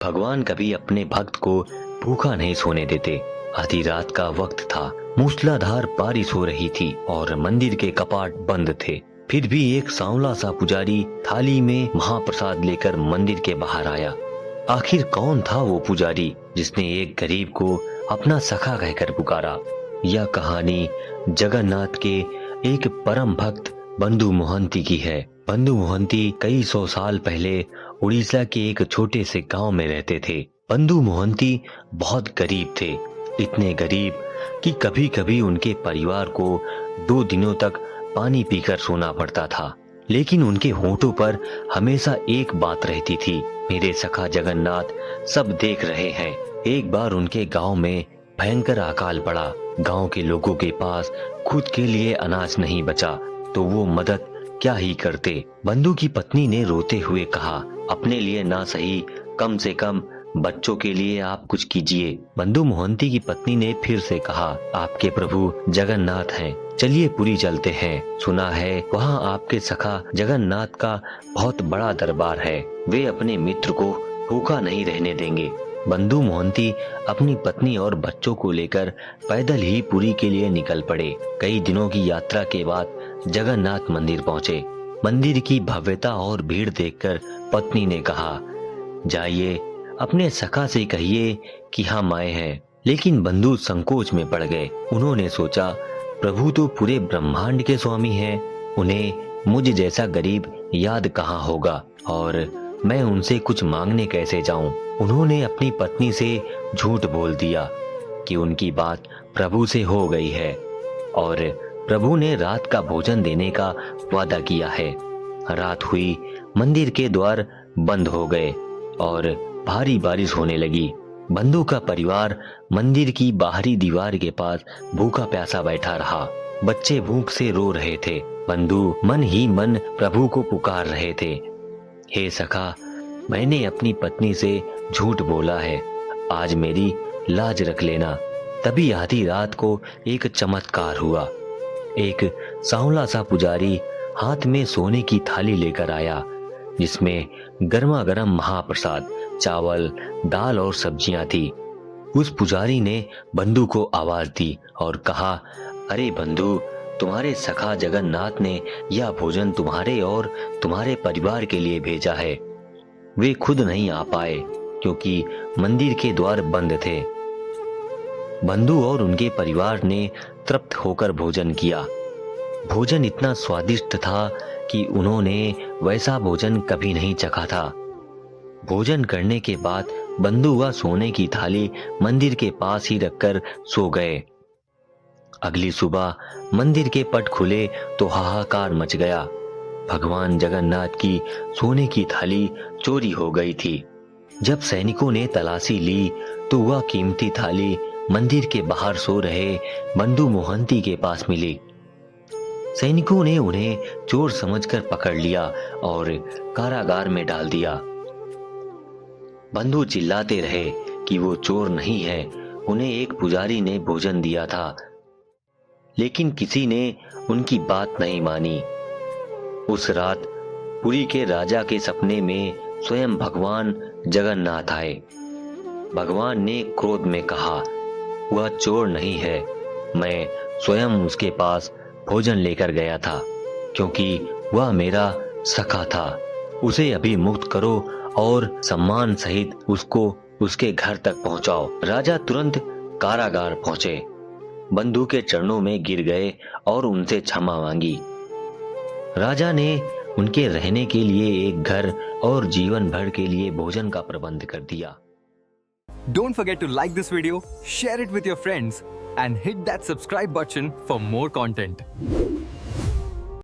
भगवान कभी अपने भक्त को भूखा नहीं सोने देते। आधी रात का वक्त था, मूसलाधार बारिश हो रही थी और मंदिर के कपाट बंद थे। फिर भी एक सांवला सा पुजारी थाली में महाप्रसाद लेकर मंदिर के बाहर आया। आखिर कौन था वो पुजारी जिसने एक गरीब को अपना सखा कहकर पुकारा? यह कहानी जगन्नाथ के एक परम भक्त बंधु मोहंती की है। बंधु मोहंती कई सौ साल पहले उड़ीसा के एक छोटे से गांव में रहते थे। बंधु मोहंती बहुत गरीब थे, इतने गरीब कि कभी कभी उनके परिवार को 2 दिनों तक पानी पीकर सोना पड़ता था। लेकिन उनके होठों पर हमेशा एक बात रहती थी, मेरे सखा जगन्नाथ सब देख रहे हैं। एक बार उनके गांव में भयंकर अकाल पड़ा। गांव के लोगों के पास खुद के लिए अनाज नहीं बचा तो वो मदद क्या ही करते। बंधु की पत्नी ने रोते हुए कहा, अपने लिए ना सही, कम से कम बच्चों के लिए आप कुछ कीजिए। बंधु मोहंती की पत्नी ने फिर से कहा, आपके प्रभु जगन्नाथ हैं, चलिए पुरी चलते हैं। सुना है वहाँ आपके सखा जगन्नाथ का बहुत बड़ा दरबार है, वे अपने मित्र को भूखा नहीं रहने देंगे। बंधु मोहंती अपनी पत्नी और बच्चों को लेकर पैदल ही पुरी के लिए निकल पड़े। कई दिनों की यात्रा के बाद जगन्नाथ मंदिर पहुँचे। मंदिर की भव्यता और भीड़ देखकर पत्नी ने कहा, जाइए अपने सखा से कहिए कि हम आए हैं। लेकिन बंधु संकोच में पड़ गए। उन्होंने सोचा, प्रभु तो पूरे ब्रह्मांड के स्वामी हैं, उन्हें मुझ जैसा गरीब याद कहाँ होगा और मैं उनसे कुछ मांगने कैसे जाऊं। उन्होंने अपनी पत्नी से झूठ बोल दिया कि उनकी बात प्रभु से हो गई है और प्रभु ने रात का भोजन देने का वादा किया है। रात हुई, मंदिर के द्वार बंद हो गए और भारी बारिश होने लगी। बंधु का परिवार मंदिर की बाहरी दीवार के पास भूखा प्यासा बैठा रहा। बच्चे भूख से रो रहे थे। बंधु मन ही मन प्रभु को पुकार रहे थे, हे सखा, मैंने अपनी पत्नी से झूठ बोला है, आज मेरी लाज रख लेना। तभी आधी रात को एक चमत्कार हुआ। एक सांवला सा पुजारी हाथ में सोने की थाली लेकर आया जिसमें गर्मा गर्म महाप्रसाद, चावल, दाल और सब्जियां थी। उस पुजारी ने बंधु को आवाज दी और कहा, अरे बंधु, तुम्हारे सखा जगन्नाथ ने यह भोजन तुम्हारे और तुम्हारे परिवार के लिए भेजा है। वे खुद नहीं आ पाए क्योंकि मंदिर के द्वार बंद थे। बंधु और उनके परिवार ने तृप्त होकर भोजन किया। भोजन इतना स्वादिष्ट था कि उन्होंने वैसा भोजन कभी नहीं चखा था। भोजन करने के बाद बंधु व सोने की थाली मंदिर के पास ही रखकर सो गए। अगली सुबह मंदिर के पट खुले तो हाहाकार मच गया। भगवान जगन्नाथ की सोने की थाली चोरी हो गई थी। जब सैनिकों ने तलाशी ली तो वह कीमती थाली मंदिर के बाहर सो रहे बंधु मोहंती के पास मिली। सैनिकों ने उन्हें चोर समझकर पकड़ लिया और कारागार में डाल दिया। बंधु चिल्लाते रहे कि वो चोर नहीं है, उन्हें एक पुजारी ने भोजन दिया था। लेकिन किसी ने उनकी बात नहीं मानी। उस रात पुरी के राजा के सपने में स्वयं भगवान जगन्नाथ आए। भगवान ने क्रोध में कहा, वह चोर नहीं है, मैं स्वयं उसके पास भोजन लेकर गया था क्योंकि वह मेरा सखा था। उसे अभी मुक्त करो और सम्मान सहित उसको उसके घर तक पहुंचाओ। राजा तुरंत कारागार पहुंचे, बंधु के चरणों में गिर गए और उनसे क्षमा मांगी। राजा ने उनके रहने के लिए एक घर और जीवन भर के लिए भोजन का प्रबंध कर दिया। Don't forget to like this video, share it with your friends, and hit that subscribe button for more content.